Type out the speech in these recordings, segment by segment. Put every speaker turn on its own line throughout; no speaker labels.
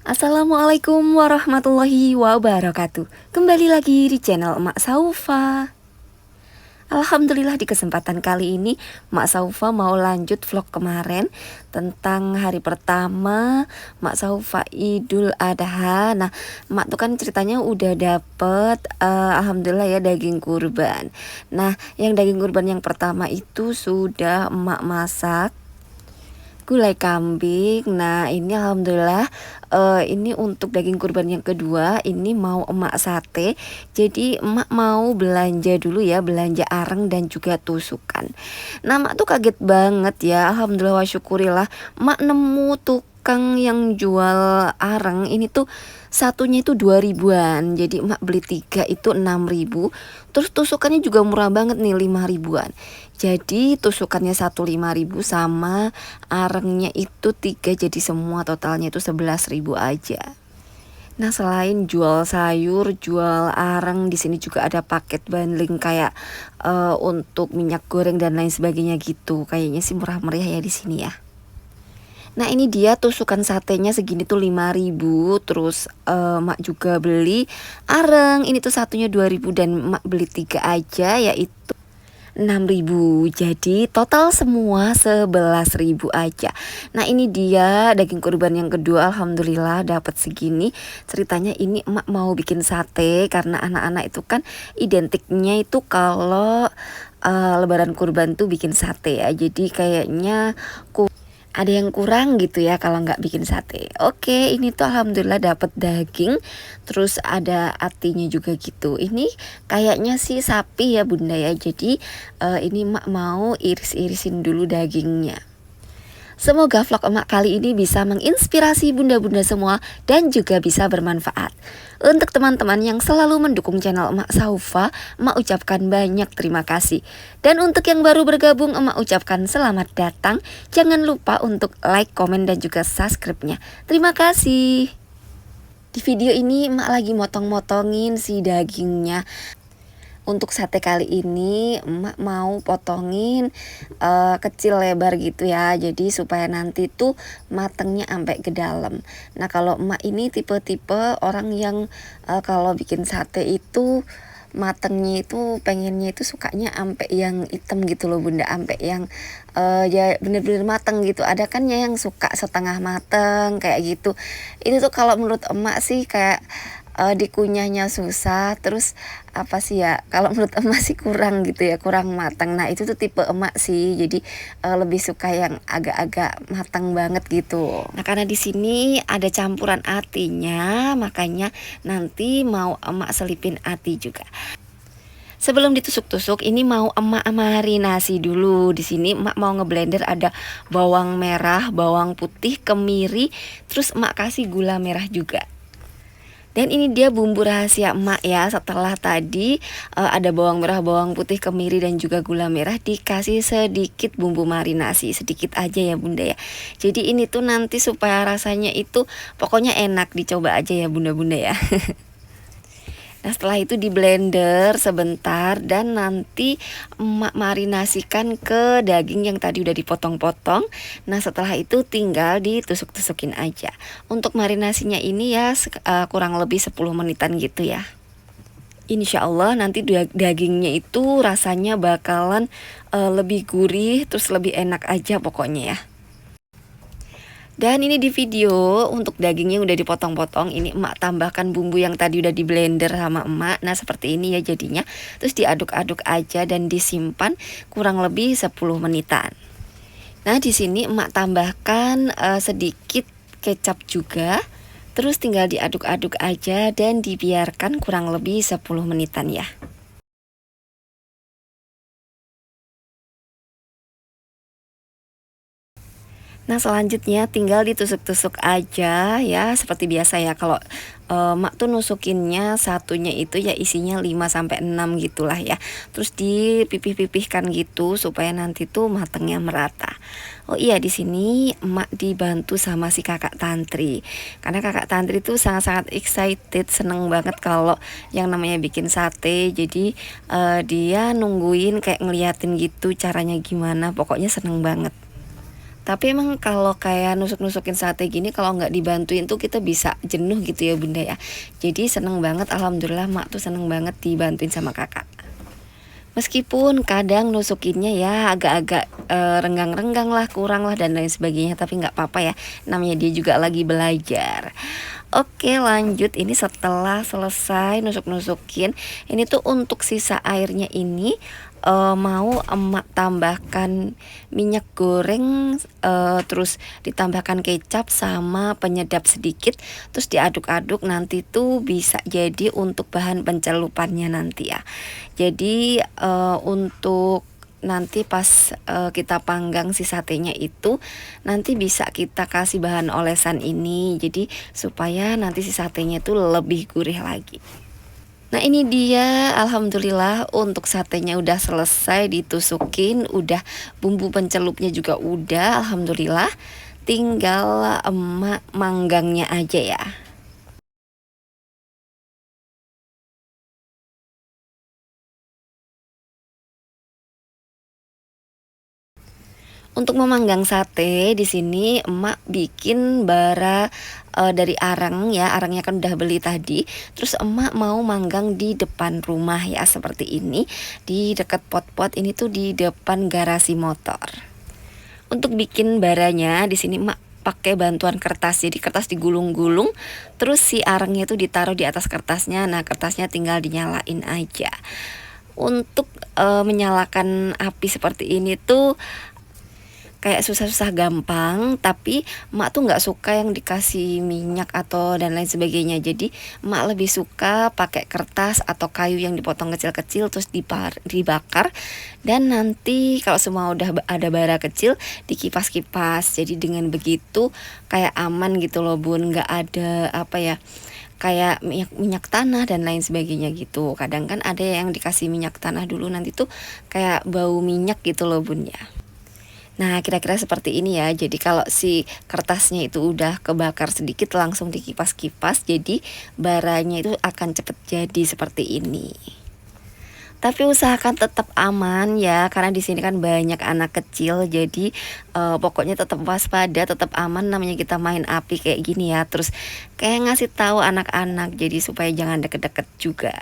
Assalamualaikum warahmatullahi wabarakatuh. Kembali lagi di channel Emak Saufa. Alhamdulillah di kesempatan kali ini Mak Saufa mau lanjut vlog kemarin tentang hari pertama Mak Saufa Idul Adha. Nah, Mak tuh kan ceritanya udah dapet alhamdulillah ya daging kurban. Nah, yang daging kurban yang pertama itu sudah Emak masak gulai kambing. Nah, ini alhamdulillah ini untuk daging kurban yang kedua ini mau emak sate. Jadi emak mau belanja dulu ya, belanja areng dan juga tusukan. Nah, emak tuh kaget banget ya. Alhamdulillah wa syukurillah emak nemu tukang yang jual areng ini tuh satunya itu 2 ribuan. Jadi emak beli 3 itu 6 ribu. Terus tusukannya juga murah banget nih 5 ribuan. Jadi tusukannya 1 5 ribu sama arengnya itu 3, jadi semua totalnya itu 11 ribu aja. Nah, selain jual sayur, jual areng, di sini juga ada paket bundling kayak untuk minyak goreng dan lain sebagainya gitu. Kayaknya sih murah meriah ya di sini ya. Nah, ini dia tusukan satenya segini tuh 5 ribu. Terus mak juga beli areng, ini tuh satunya 2 ribu dan mak beli 3 aja yaitu 6 ribu. Jadi total semua 11 ribu aja. Nah, ini dia daging kurban yang kedua. Alhamdulillah dapat segini. Ceritanya ini emak mau bikin sate karena anak-anak itu kan identiknya itu kalau lebaran kurban tuh bikin sate ya. Jadi kayaknya ada yang kurang gitu ya kalau nggak bikin sate. Oke, ini tuh alhamdulillah dapat daging, terus ada atinya juga gitu. Ini kayaknya sih sapi ya bunda ya. Jadi ini mak mau iris-irisin dulu dagingnya. Semoga vlog emak kali ini bisa menginspirasi bunda-bunda semua dan juga bisa bermanfaat. Untuk teman-teman yang selalu mendukung channel Emak Saufa, emak ucapkan banyak terima kasih. Dan untuk yang baru bergabung, emak ucapkan selamat datang. Jangan lupa untuk like, komen, dan juga subscribe-nya. Terima kasih. Di video ini emak lagi motong-motongin si dagingnya. Untuk sate kali ini emak mau potongin kecil lebar gitu ya. Jadi supaya nanti tuh matengnya sampai ke dalam. Nah, kalau emak ini tipe-tipe orang yang kalau bikin sate itu matengnya itu pengennya itu sukanya sampai yang hitam gitu loh bunda, sampai yang ya bener-bener mateng gitu. Ada kan ya yang suka setengah mateng kayak gitu. Itu tuh kalau menurut emak sih kayak dikunyahnya susah. Terus apa sih ya, kalau menurut emak sih kurang gitu ya, kurang matang. Nah, itu tuh tipe emak sih. Jadi lebih suka yang agak-agak matang banget gitu. Nah, karena di sini ada campuran atinya, makanya nanti mau emak selipin ati juga. Sebelum ditusuk-tusuk, ini mau emak marinasi dulu. Di sini emak mau ngeblender ada bawang merah, bawang putih, kemiri, terus emak kasih gula merah juga. Dan ini dia bumbu rahasia emak ya. Setelah tadi ada bawang merah, bawang putih, kemiri, dan juga gula merah, dikasih sedikit bumbu marinasi. Sedikit aja ya bunda ya. Jadi ini tuh nanti supaya rasanya itu pokoknya enak, dicoba aja ya bunda-bunda ya. Nah, setelah itu di blender sebentar dan nanti emak marinasikan ke daging yang tadi udah dipotong-potong. Nah, setelah itu tinggal ditusuk-tusukin aja. Untuk marinasinya ini ya kurang lebih 10 menitan gitu ya. Insya Allah nanti dagingnya itu rasanya bakalan lebih gurih, terus lebih enak aja pokoknya ya. Dan ini di video untuk dagingnya udah dipotong-potong, ini emak tambahkan bumbu yang tadi udah di blender sama emak. Nah, seperti ini ya jadinya. Terus diaduk-aduk aja dan disimpan kurang lebih 10 menitan. Nah, di sini emak tambahkan sedikit kecap juga. Terus tinggal diaduk-aduk aja dan dibiarkan kurang lebih 10 menitan ya. Nah, selanjutnya tinggal ditusuk-tusuk aja ya seperti biasa ya. Kalau mak tuh nusukinnya satunya itu ya isinya 5 sampai 6 gitulah ya. Terus dipipih-pipihkan gitu supaya nanti tuh matangnya merata. Oh iya, di sini emak dibantu sama si kakak tantri. Karena kakak tantri tuh sangat-sangat excited, seneng banget kalau yang namanya bikin sate. Jadi dia nungguin kayak ngeliatin gitu caranya gimana. Pokoknya seneng banget. Tapi emang kalau kayak nusuk-nusukin sate gini kalau nggak dibantuin tuh kita bisa jenuh gitu ya bunda ya. Jadi seneng banget, alhamdulillah mak tuh seneng banget dibantuin sama kakak. Meskipun kadang nusukinnya ya agak-agak renggang-renggang lah, kurang lah dan lain sebagainya, tapi nggak apa-apa ya. Namanya dia juga lagi belajar. Oke lanjut, ini setelah selesai nusuk-nusukin, ini tuh untuk sisa airnya ini mau emak tambahkan minyak goreng, terus ditambahkan kecap sama penyedap sedikit, terus diaduk-aduk, nanti tuh bisa jadi untuk bahan pencelupannya nanti ya. Jadi untuk nanti pas kita panggang si satenya itu nanti bisa kita kasih bahan olesan ini, jadi supaya nanti si satenya itu lebih gurih lagi. Nah ini dia, alhamdulillah untuk satenya udah selesai ditusukin, udah bumbu pencelupnya juga udah, alhamdulillah. Tinggal emak manggangnya aja ya. Untuk memanggang sate di sini emak bikin bara dari arang ya, arangnya kan udah beli tadi. Terus emak mau manggang di depan rumah ya seperti ini, di dekat pot-pot ini tuh di depan garasi motor. Untuk bikin baranya di sini emak pakai bantuan kertas, jadi kertas digulung-gulung, terus si arangnya itu ditaruh di atas kertasnya. Nah kertasnya tinggal dinyalain aja. Untuk menyalakan api seperti ini tuh kayak susah-susah gampang, tapi emak tuh nggak suka yang dikasih minyak atau dan lain sebagainya. Jadi emak lebih suka pakai kertas atau kayu yang dipotong kecil-kecil terus dibakar, dan nanti kalau semua udah ada bara kecil dikipas-kipas. Jadi dengan begitu kayak aman gitu loh bun, nggak ada apa ya, kayak minyak tanah dan lain sebagainya gitu. Kadang kan ada yang dikasih minyak tanah dulu, nanti tuh kayak bau minyak gitu loh bun ya. Nah kira-kira seperti ini ya. Jadi kalau si kertasnya itu udah kebakar sedikit langsung dikipas-kipas, jadi baranya itu akan cepet jadi seperti ini. Tapi usahakan tetap aman ya, karena di sini kan banyak anak kecil, jadi pokoknya tetap waspada, tetap aman. Namanya kita main api kayak gini ya, terus kayak ngasih tahu anak-anak, jadi supaya jangan deket-deket juga.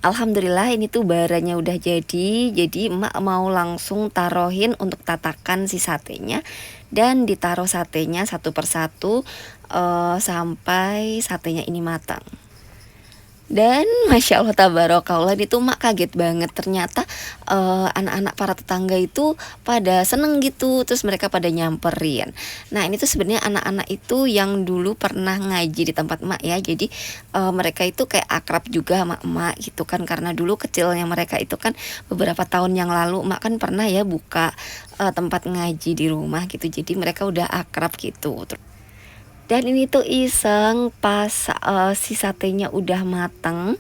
Alhamdulillah ini tuh baranya udah jadi emak mau langsung taruhin untuk tatakan si satenya, dan ditaruh satenya satu persatu sampai satenya ini matang. Dan masya Allah tabarakallah, itu mak kaget banget, ternyata anak-anak para tetangga itu pada seneng gitu, terus mereka pada nyamperin. Nah ini tuh sebenarnya anak-anak itu yang dulu pernah ngaji di tempat mak ya, jadi mereka itu kayak akrab juga sama emak gitu kan, karena dulu kecilnya mereka itu kan beberapa tahun yang lalu mak kan pernah ya buka tempat ngaji di rumah gitu, jadi mereka udah akrab gitu. Dan ini tuh iseng pas si satenya udah mateng.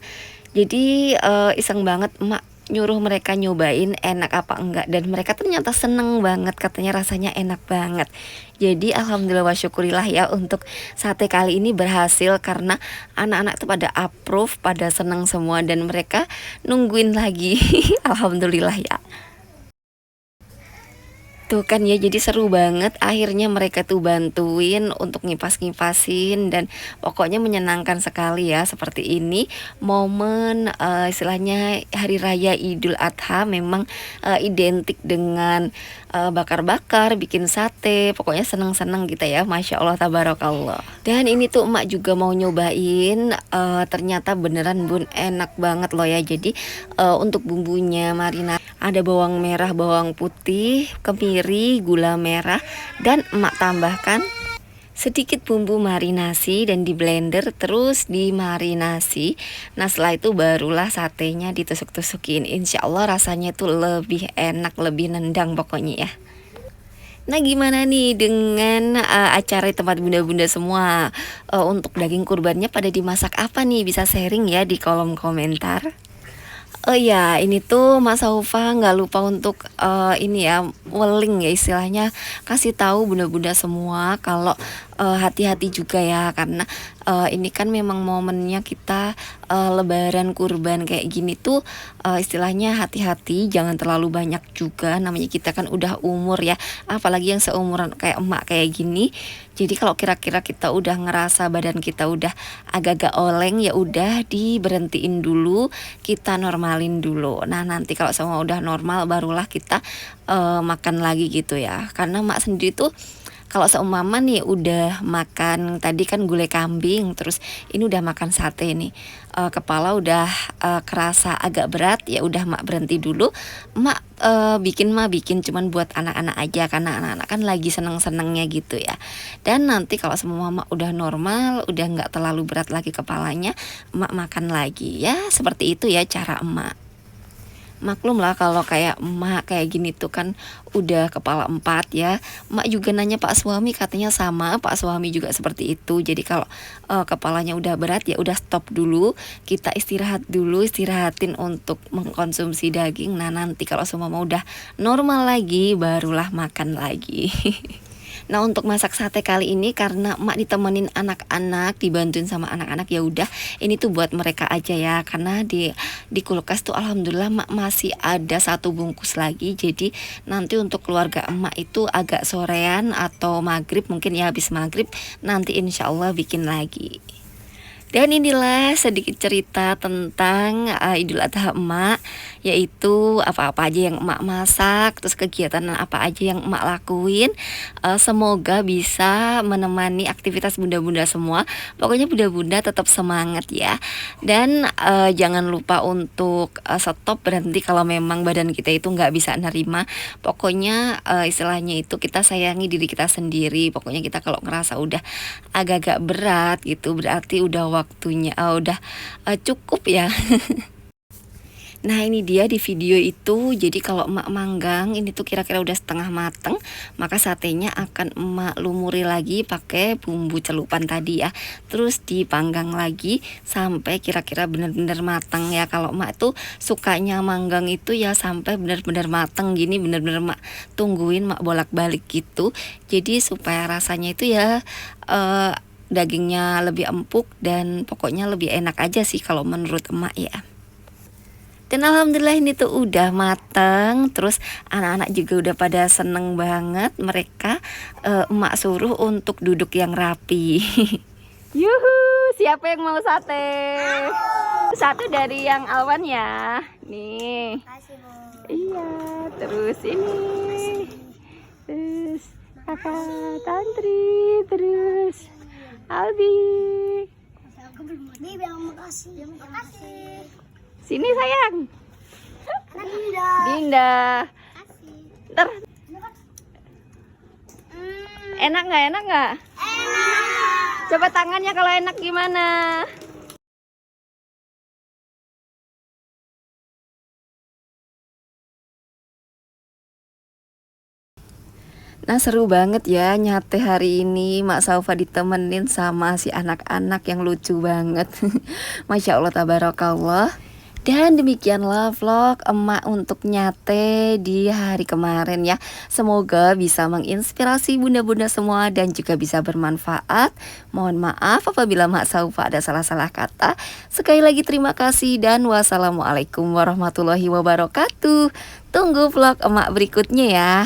Jadi iseng banget emak nyuruh mereka nyobain enak apa enggak, dan mereka ternyata seneng banget, katanya rasanya enak banget. Jadi alhamdulillah wa syukurillah ya, untuk sate kali ini berhasil karena anak-anak tuh pada approve, pada seneng semua, dan mereka nungguin lagi. Alhamdulillah ya. Tuh kan ya, jadi seru banget. Akhirnya mereka tuh bantuin untuk ngipas-ngipasin, dan pokoknya menyenangkan sekali ya seperti ini. Momen istilahnya hari raya Idul Adha memang identik dengan bakar-bakar, bikin sate. Pokoknya seneng-seneng gitu ya, Masya Allah tabarakallah. Dan ini tuh emak juga mau nyobain, ternyata beneran bun enak banget loh ya. Jadi untuk bumbunya marinasi ada bawang merah, bawang putih, kemiri, gula merah, dan emak tambahkan sedikit bumbu marinasi dan di blender terus dimarinasi. Nah setelah itu barulah satenya ditusuk-tusukin. Insya Allah rasanya itu lebih enak, lebih nendang pokoknya ya. Nah gimana nih dengan acara di tempat bunda-bunda semua, untuk daging kurbannya pada dimasak apa nih? Bisa sharing ya di kolom komentar. Oh ya, ini tuh Mas Saufa nggak lupa untuk ini ya, weling ya istilahnya, kasih tahu bunda-bunda semua kalau hati-hati juga ya, karena ini kan memang momennya kita lebaran kurban kayak gini tuh, istilahnya hati-hati, jangan terlalu banyak juga, namanya kita kan udah umur ya, apalagi yang seumuran kayak emak kayak gini. Jadi kalau kira-kira kita udah ngerasa badan kita udah agak-agak oleng, ya udah diberhentiin dulu, kita normalin dulu. Nah nanti kalau semua udah normal barulah kita makan lagi gitu ya. Karena mak sendiri tuh kalau seumpama nih udah makan tadi kan gulai kambing, terus ini udah makan sate nih, kepala udah kerasa agak berat, ya udah mak berhenti dulu. Mak bikin cuman buat anak-anak aja, karena anak-anak kan lagi seneng-senengnya gitu ya. Dan nanti kalau semua mak udah normal, udah nggak terlalu berat lagi kepalanya, mak makan lagi ya. Seperti itu ya cara emak. Maklum lah kalau kayak emak kayak gini tuh kan udah kepala 4 ya. Emak juga nanya Pak suami, katanya sama, Pak suami juga seperti itu. Jadi kalau kepalanya udah berat ya udah stop dulu, kita istirahat dulu, istirahatin untuk mengkonsumsi daging. Nah nanti kalau semua mau udah normal lagi barulah makan lagi. Nah untuk masak sate kali ini karena emak ditemenin anak-anak, dibantuin sama anak-anak, ya udah ini tuh buat mereka aja ya, karena di kulkas tuh alhamdulillah emak masih ada 1 bungkus lagi. Jadi nanti untuk keluarga emak itu agak sorean atau maghrib, mungkin ya habis maghrib nanti insya Allah bikin lagi. Dan inilah sedikit cerita tentang Idul Adha emak, yaitu apa-apa aja yang emak masak, terus kegiatan apa aja yang emak lakuin. Semoga bisa menemani aktivitas bunda-bunda semua. Pokoknya bunda-bunda tetap semangat ya. Dan jangan lupa untuk stop, berhenti kalau memang badan kita itu nggak bisa nerima. Pokoknya istilahnya itu kita sayangi diri kita sendiri. Pokoknya kita kalau ngerasa udah agak-agak berat gitu, berarti udah waktunya, udah cukup ya. Nah ini dia di video itu, jadi kalau emak manggang ini tuh kira-kira udah setengah mateng, maka satenya akan emak lumuri lagi pakai bumbu celupan tadi ya. Terus dipanggang lagi sampai kira-kira bener-bener mateng ya. Kalau emak tuh sukanya manggang itu ya sampai bener-bener mateng gini, bener-bener emak tungguin, emak bolak-balik gitu. Jadi supaya rasanya itu ya dagingnya lebih empuk dan pokoknya lebih enak aja sih kalau menurut emak ya. Dan alhamdulillah ini tuh udah mateng, terus anak-anak juga udah pada seneng banget. Mereka emak suruh untuk duduk yang rapi. Yuhu, siapa yang mau sate? Satu dari yang Alwan ya. Nih. Iya, terus ini. Terus kakak Tantri, terus Albi. Makasih. Sini sayang. Dinda. Ntar. Enak nggak? Enak nggak? Enak. Coba tangannya kalau enak gimana? Nah seru banget ya nyate hari ini, Mak Saufa ditemenin sama si anak-anak yang lucu banget. Masya Allah tabarakallah. Dan demikianlah vlog emak untuk nyate di hari kemarin ya. Semoga bisa menginspirasi bunda-bunda semua dan juga bisa bermanfaat. Mohon maaf apabila Mak Saufa ada salah-salah kata. Sekali lagi terima kasih dan wassalamualaikum warahmatullahi wabarakatuh. Tunggu vlog emak berikutnya ya.